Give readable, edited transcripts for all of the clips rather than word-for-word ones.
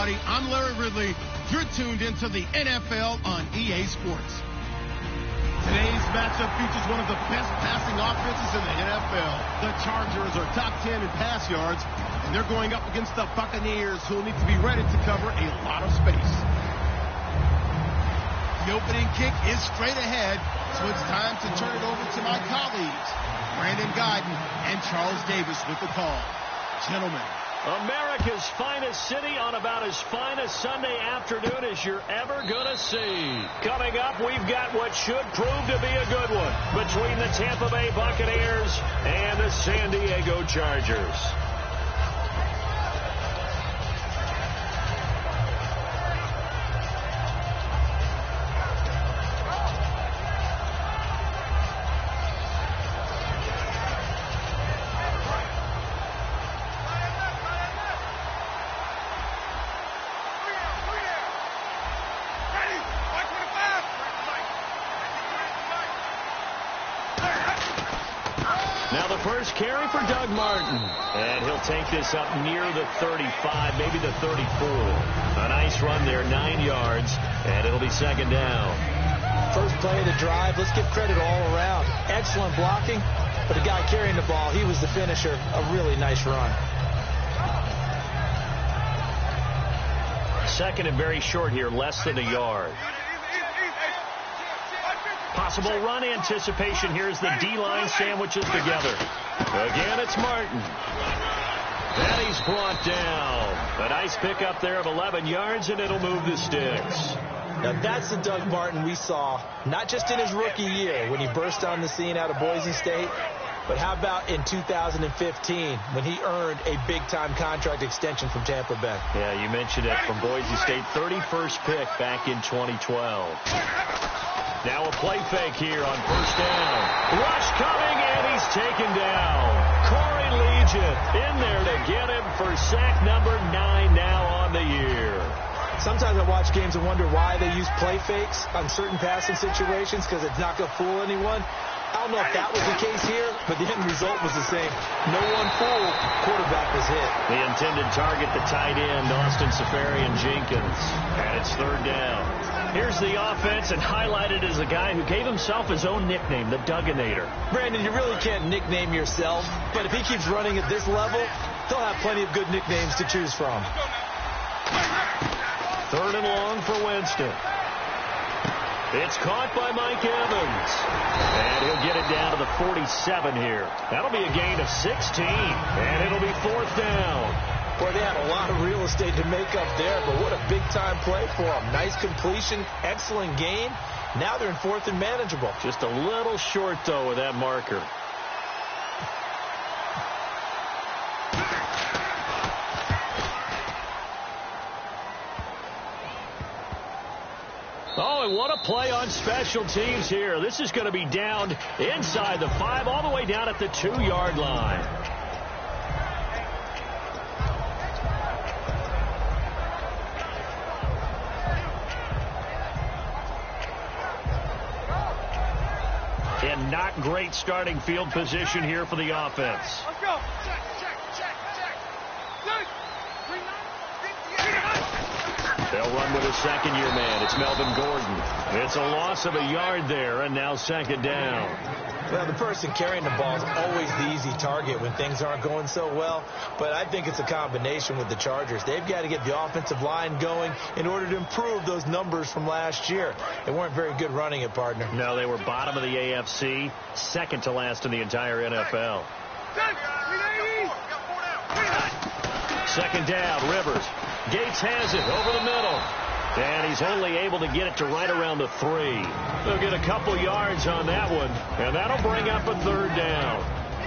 everybody. I'm Larry Ridley. You're tuned into the NFL on EA Sports. Today's matchup features one of the best passing offenses in the NFL. The Chargers are top 10 in pass yards, and they're going up against the Buccaneers, who will need to be ready to cover a lot of space. The opening kick is straight ahead, so it's time to turn it over to my colleagues, Brandon Guyton and Charles Davis with the call. Gentlemen. America's finest city on about as fine a Sunday afternoon as you're ever going to see. Coming up, we've got what should prove to be a good one between the Tampa Bay Buccaneers and the San Diego Chargers. Now the first carry for Doug Martin. And he'll take this up near the 35, maybe the 34. A nice run there, 9 yards, and it'll be second down. First play of the drive, let's give credit all around. Excellent blocking, but the guy carrying the ball, he was the finisher. A really nice run. Second and very short here, less than a yard. Possible run anticipation. Here's the D-line sandwiches together. Again, it's Martin. And he's brought down. A nice pickup there of 11 yards, and it'll move the sticks. Now, that's the Doug Martin we saw, not just in his rookie year when he burst on the scene out of Boise State, but how about in 2015 when he earned a big-time contract extension from Tampa Bay? Yeah, you mentioned it, from Boise State, 31st pick back in 2012. Now a play fake here on first down. Rush coming, and he's taken down. Corey Legion in there to get him for sack number 9 now on the year. Sometimes I watch games and wonder why they use play fakes on certain passing situations, because it's not going to fool anyone. I don't know if that was the case here, but the end result was the same. No one fooled. Quarterback was hit. The intended target, the tight end, Austin Safarian-Jenkins. And it's third down. Here's the offense, and highlighted as a guy who gave himself his own nickname, the Dugginator. Brandon, you really can't nickname yourself, but if he keeps running at this level, he'll have plenty of good nicknames to choose from. Third and long for Winston. It's caught by Mike Evans. And he'll get it down to the 47 here. That'll be a gain of 16. And it'll be fourth down. Boy, they had a lot of real estate to make up there, but what a big-time play for them. Nice completion, excellent gain. Now they're in fourth and manageable. Just a little short, though, with that marker. Oh, and what a play on special teams here. This is going to be down inside the 5, all the way down at the 2-yard line. And not great starting field position here for the offense. Let's go. Check. They'll run with a second-year man. It's Melvin Gordon. It's a loss of a yard there, and now second down. Well, the person carrying the ball is always the easy target when things aren't going so well, but I think it's a combination with the Chargers. They've got to get the offensive line going in order to improve those numbers from last year. They weren't very good running it, partner. No, they were bottom of the AFC, second to last in the entire NFL. Second down, Rivers. Gates has it over the middle. And he's only able to get it to right around the 3. They'll get a couple yards on that one, and that'll bring up a third down.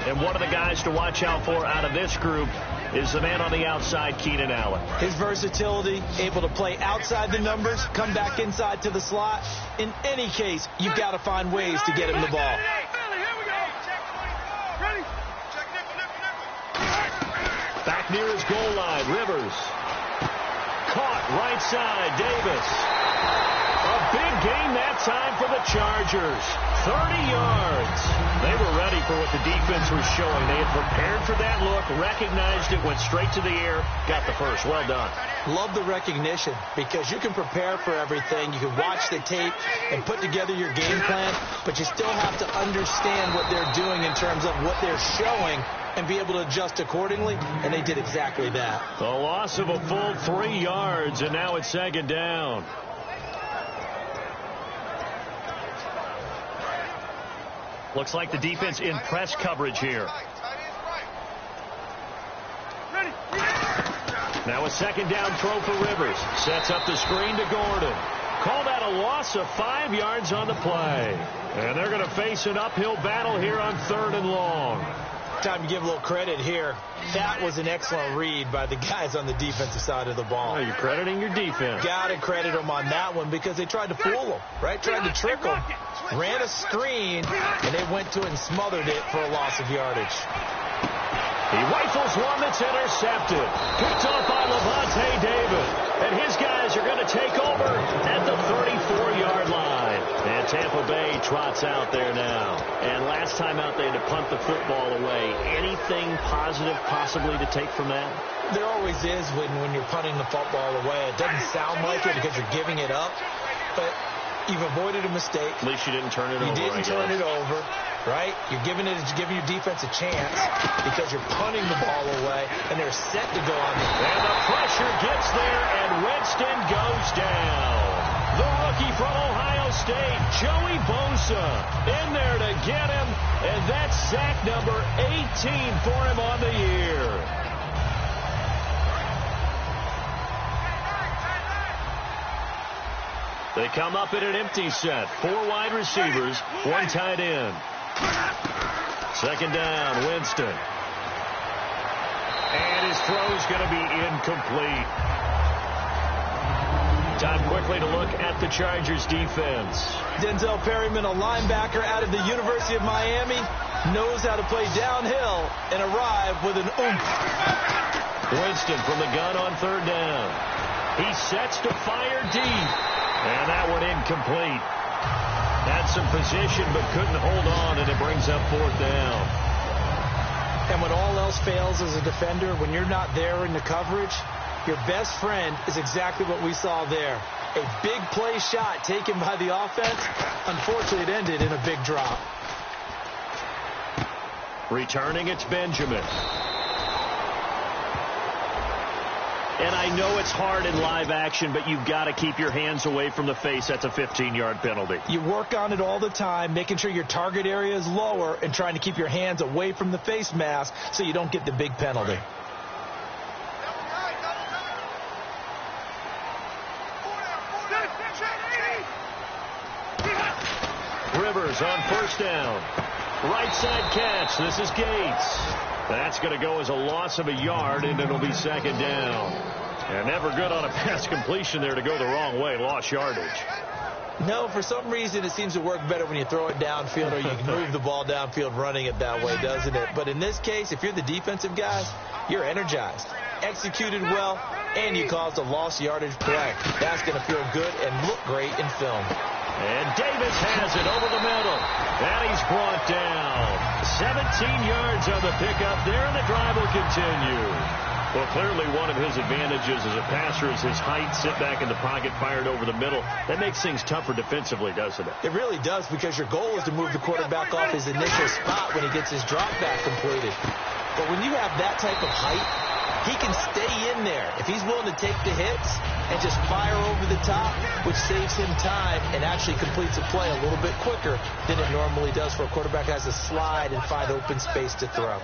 And one of the guys to watch out for out of this group is the man on the outside, Keenan Allen. His versatility, able to play outside the numbers, come back inside to the slot. In any case, you've got to find ways to get him the ball. Back near his goal line, Rivers. Caught right side, Davis. A big gain that time for the Chargers. 30 yards. They were ready for what the defense was showing. They had prepared for that look, recognized it, went straight to the air, got the first. Well done. Love the recognition because you can prepare for everything. You can watch the tape and put together your game plan, but you still have to understand what they're doing in terms of what they're showing and be able to adjust accordingly, and they did exactly that. The loss of a full 3 yards, and now it's second down. Looks like the defense in press coverage here. Now a second down throw for Rivers. Sets up the screen to Gordon. Call that a loss of 5 yards on the play. And they're going to face an uphill battle here on 3rd and long. Time to give a little credit here. That was an excellent read by the guys on the defensive side of the ball. Oh, you're crediting your defense. Got to credit them on that one because they tried to fool them, right? Tried to trick them. Ran a screen, and they went to it and smothered it for a loss of yardage. He rifles one that's intercepted. Picked off by Levante David. And his guys are going to take over at the 34-yard line. And Tampa Bay trots out there now. And last time out, they had to punt the football away. Anything positive possibly to take from that? There always is when you're punting the football away. It doesn't sound like it because you're giving it up. But you've avoided a mistake. At least you didn't turn it over. You didn't turn it over, right? You're giving your defense a chance because you're punting the ball away, and they're set to go on. And the pressure gets there, and Winston goes down. The rookie from Ohio State, Joey Bosa, in there to get him, and that's sack number 18 for him on the year. They come up in an empty set. 4 wide receivers, 1 tight end. Second down, Winston. And his throw's going to be incomplete. Time quickly to look at the Chargers defense. Denzel Perryman, a linebacker out of the University of Miami, knows how to play downhill and arrive with an oomph. Winston from the gun on 3rd down. He sets to fire deep. And that one incomplete. Had some position but couldn't hold on, and it brings up 4th down. And when all else fails as a defender, when you're not there in the coverage, your best friend is exactly what we saw there. A big play shot taken by the offense. Unfortunately, it ended in a big drop. Returning, it's Benjamin. And I know it's hard in live action, but you've got to keep your hands away from the face. That's a 15-yard penalty. You work on it all the time, making sure your target area is lower and trying to keep your hands away from the face mask so you don't get the big penalty. Rivers on 1st down. Right side catch. This is Gates. That's going to go as a loss of a yard, and it'll be 2nd down. And never good on a pass completion there to go the wrong way. Lost yardage. No, for some reason it seems to work better when you throw it downfield or you can move the ball downfield running it that way, doesn't it? But in this case, if you're the defensive guys, you're energized, executed well, and you caused a lost yardage play. That's going to feel good and look great in film. And Davis has it over the middle. And he's brought down. 17 yards on the pickup there, and the drive will continue. Well, clearly one of his advantages as a passer is his height. Sit back in the pocket, fired over the middle. That makes things tougher defensively, doesn't it? It really does, because your goal is to move the quarterback off his initial spot when he gets his drop back completed. But when you have that type of height, he can stay in there if he's willing to take the hits and just fire over the top, which saves him time and actually completes a play a little bit quicker than it normally does for a quarterback who has to slide and find open space to throw.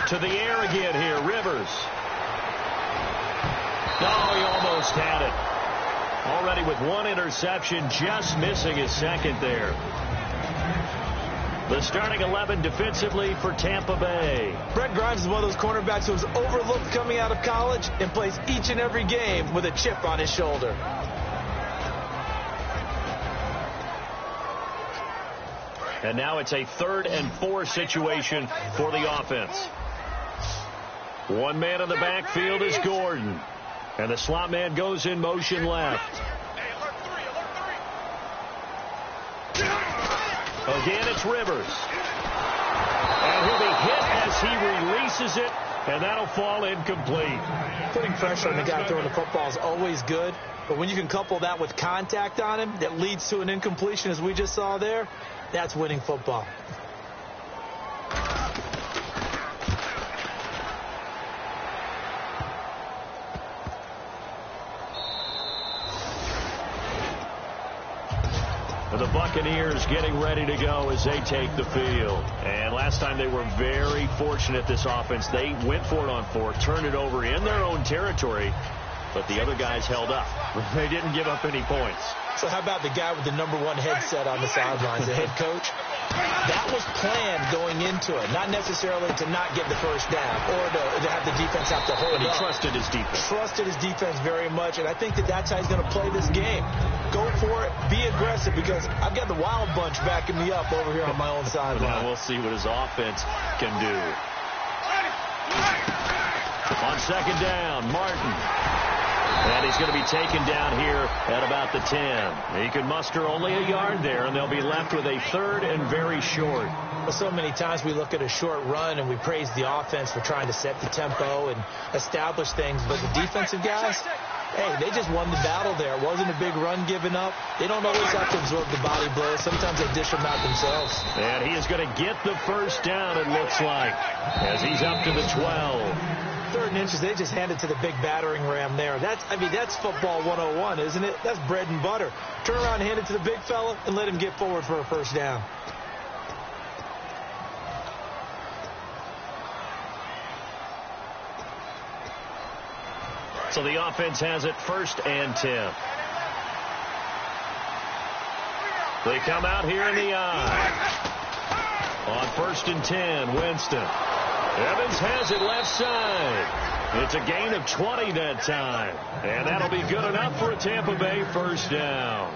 To the air again here, Rivers. Oh, he almost had it. Already with 1 interception, just missing his 2nd there. The starting 11 defensively for Tampa Bay. Brett Grimes is one of those cornerbacks who was overlooked coming out of college and plays each and every game with a chip on his shoulder. And now it's a 3rd and 4 situation for the offense. 1 man in the backfield is Gordon. And the slot man goes in motion left. Again, it's Rivers. And he'll be hit as he releases it, and that'll fall incomplete. Putting pressure on the guy throwing the football is always good, but when you can couple that with contact on him that leads to an incompletion, as we just saw there, that's winning football. The Buccaneers getting ready to go as they take the field. And last time they were very fortunate, this offense. They went for it on fourth, turned it over in their own territory, but the other guys held up. They didn't give up any points. So how about the guy with the #1 headset on the sidelines, the head coach? That was planned going into it, not necessarily to not get the first down or to have the defense have to hold up. But he trusted his defense. Trusted his defense very much, and I think that that's how he's going to play this game. Go for it, be aggressive, because I've got the wild bunch backing me up over here on my own sideline. Now we'll see what his offense can do. On second down, Martin. And he's going to be taken down here at about the 10. He can muster only a yard there, and they'll be left with a third and very short. Well, so many times we look at a short run and we praise the offense for trying to set the tempo and establish things, but the defensive guys, hey, they just won the battle there. It wasn't a big run given up. They don't always have to absorb the body blows. Sometimes they dish them out themselves. And he is going to get the first down, it looks like, as he's up to the 12. 3rd and inches, they just handed to the big battering ram there. That's football 101, isn't it? That's bread and butter. Turn around, hand it to the big fella, and let him get forward for a first down. So the offense has it 1st and 10. They come out here in the eye. On 1st and 10, Winston. Evans has it left side. It's a gain of 20 that time. And that'll be good enough for a Tampa Bay first down.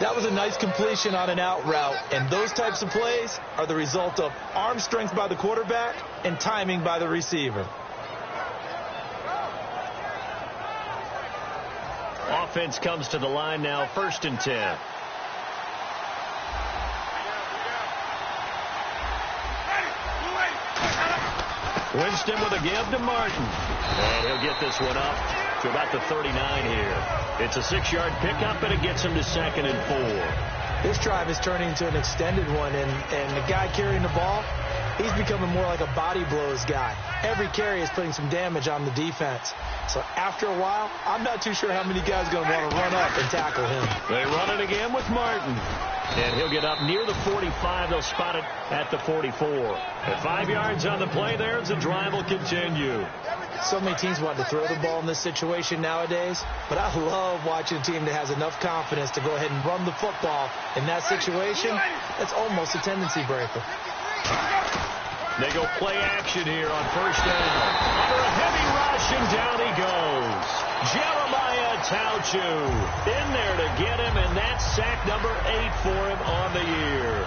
That was a nice completion on an out route. And those types of plays are the result of arm strength by the quarterback and timing by the receiver. Offense comes to the line now, 1st and 10. Winston with a give to Martin. And he'll get this one up to about the 39 here. It's a 6-yard pickup, and it gets him to 2nd and 4. This drive is turning into an extended one, and the guy carrying the ball, he's becoming more like a body blows guy. Every carry is putting some damage on the defense. So after a while, I'm not too sure how many guys are going to want to run up and tackle him. They run it again with Martin. And he'll get up near the 45. They'll spot it at the 44. At 5 yards on the play there, as the drive will continue. So many teams want to throw the ball in this situation nowadays, but I love watching a team that has enough confidence to go ahead and run the football in that situation. That's almost a tendency breaker. They go play action here on 1st down. Under a heavy rush, and down he goes. Jeremiah Tauchu in there to get him, and that's sack number 8 for him on the year.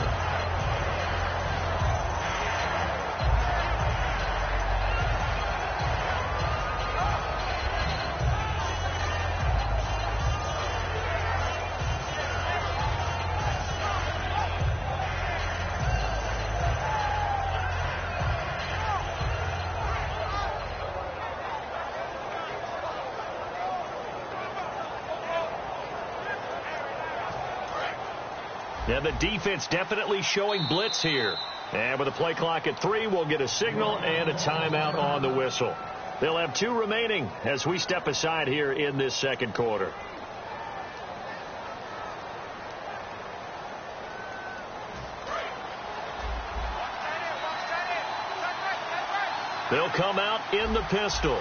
Yeah, the defense definitely showing blitz here. And with a play clock at 3, we'll get a signal and a timeout on the whistle. They'll have 2 remaining as we step aside here in this 2nd quarter. They'll come out in the pistol.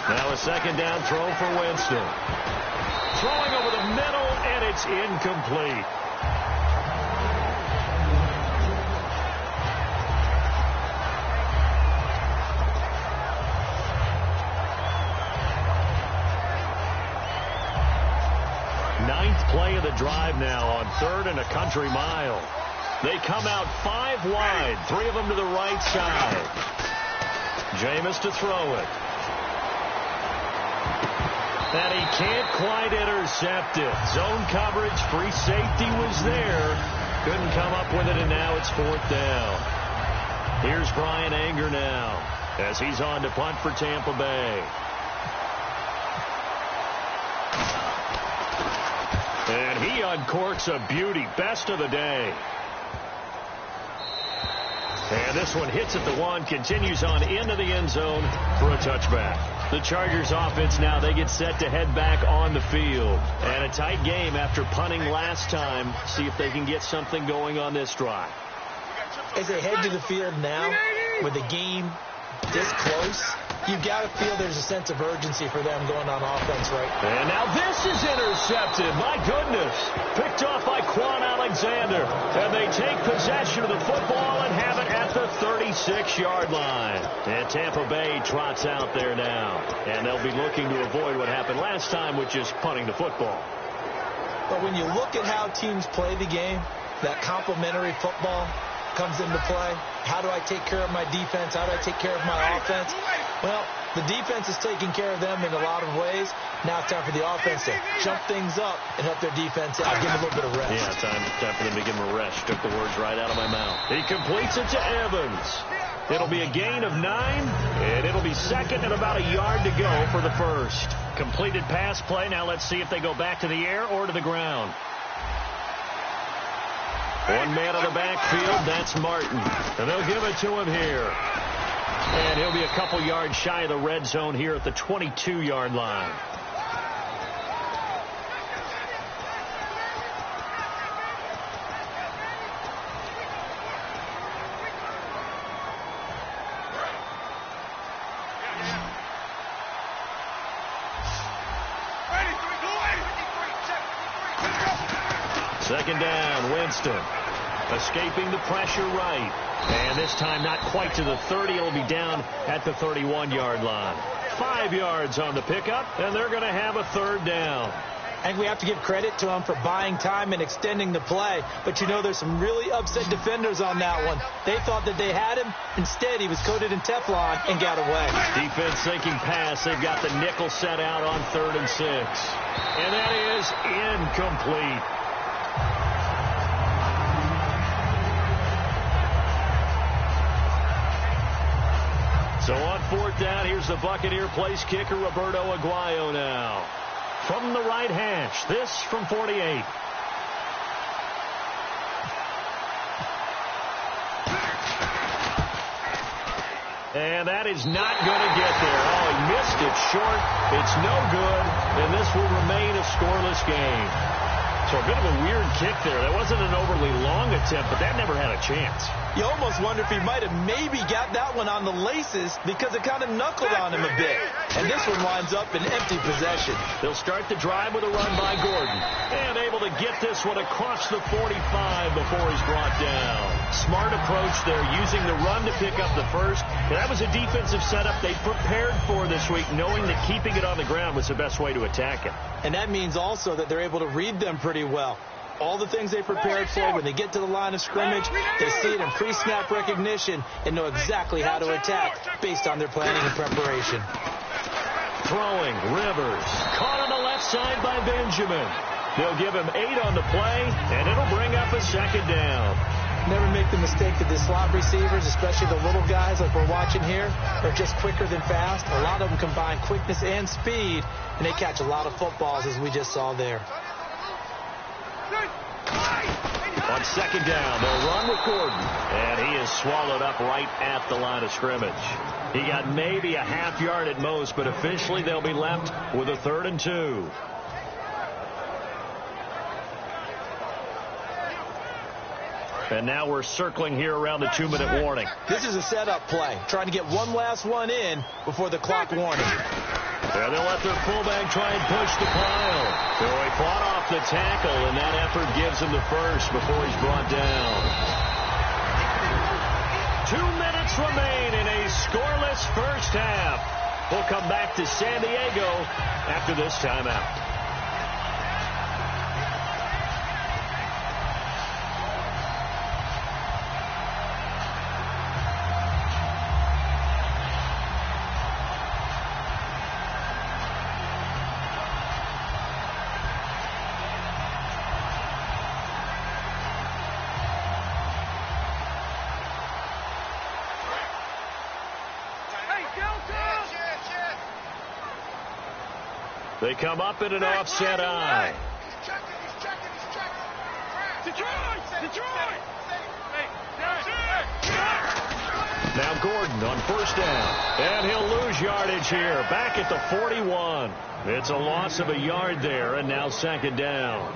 Now a 2nd down throw for Winston. Throwing over the middle, and it's incomplete. Ninth play of the drive now on 3rd and a country mile. They come out 5 wide, 3 of them to the right side. Jameis to throw it. And he can't quite intercept it. Zone coverage, free safety was there. Couldn't come up with it, and now it's 4th down. Here's Brian Anger now as he's on to punt for Tampa Bay. And he uncorks a beauty. Best of the day. And this one hits at the 1, continues on into the end zone for a touchback. The Chargers offense now, they get set to head back on the field. And a tight game after punting last time. See if they can get something going on this drive. As they head to the field now, with the game this close, you've got to feel there's a sense of urgency for them going on offense, right? And now this is intercepted. My goodness. Picked off by Quan Alexander. And they take possession of the football and have it at the 36-yard line. And Tampa Bay trots out there now. And they'll be looking to avoid what happened last time, which is punting the football. But when you look at how teams play the game, that complementary football comes into play. How do I take care of my defense? How do I take care of my offense? Well, the defense is taking care of them in a lot of ways. Now it's time for the offense to jump things up and help their defense out. Give them a little bit of rest. Yeah, time for them to give them a rest. Took the words right out of my mouth. He completes it to Evans. It'll be a gain of 9, and it'll be second and about a yard to go for the first. Completed pass play. Now let's see if they go back to the air or to the ground. One man on the backfield, that's Martin. And they'll give it to him here. And he'll be a couple yards shy of the red zone here at the 22-yard line. Second down, Winston. Escaping the pressure right. And this time not quite to the 30. It'll be down at the 31-yard line. 5 yards on the pickup, and they're going to have a third down. I think we have to give credit to them for buying time and extending the play. But, you know, there's some really upset defenders on that one. They thought that they had him. Instead, he was coated in Teflon and got away. Defense thinking pass. They've got the nickel set out on 3rd and 6. And that is incomplete. So on 4th down, here's the Buccaneer place kicker, Roberto Aguayo now. From the right hash, this from 48. And that is not going to get there. Oh, he missed it short. It's no good, and this will remain a scoreless game. So a bit of a weird kick there. That wasn't an overly long attempt, but that never had a chance. You almost wonder if he might have maybe got that one on the laces because it kind of knuckled on him a bit. And this one winds up in empty possession. They'll start the drive with a run by Gordon. And able to get this one across the 45 before he's brought down. Smart approach there, using the run to pick up the first. And that was a defensive setup they prepared for this week, knowing that keeping it on the ground was the best way to attack it. And that means also that they're able to read them pretty well. All the things they prepared for, when they get to the line of scrimmage, they see it in pre-snap recognition and know exactly how to attack based on their planning and preparation. Throwing, Rivers. Caught on the left side by Benjamin. They'll give him 8 on the play, and it'll bring up a second down. Never make the mistake that the slot receivers, especially the little guys like we're watching here, are just quicker than fast. A lot of them combine quickness and speed, and they catch a lot of footballs, as we just saw there. On second down, they'll run with Gordon. And he is swallowed up right at the line of scrimmage. He got maybe a half yard at most, but officially they'll be left with a 3rd and 2. And now we're circling here around the 2-minute warning. This is a setup play, trying to get one last one in before the clock warning. Yeah, they'll let their fullback try and push the pile. So he fought off the tackle, and that effort gives him the first before he's brought down. 2 minutes remain in a scoreless first half. We'll come back to San Diego after this timeout. They come up in an offset eye. Now Gordon on first down. And he'll lose yardage here. Back at the 41. It's a loss of a yard there, and now second down.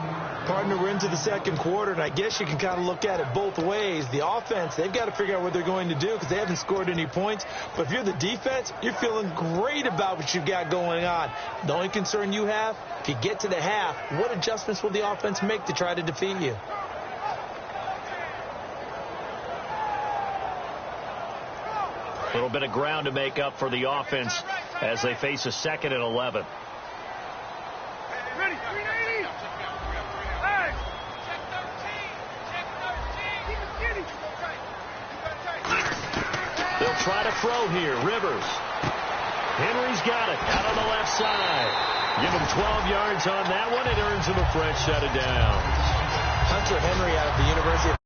Partner, we're into the second quarter, and I guess you can kind of look at it both ways. The offense, they've got to figure out what they're going to do because they haven't scored any points. But if you're the defense, you're feeling great about what you've got going on. The only concern you have, if you get to the half, what adjustments will the offense make to try to defeat you? A little bit of ground to make up for the offense as they face a 2nd and 11. They'll try to throw here. Rivers. Henry's got it out on the left side. Give him 12 yards on that one. It earns him a fresh set of downs. Hunter Henry out of the University of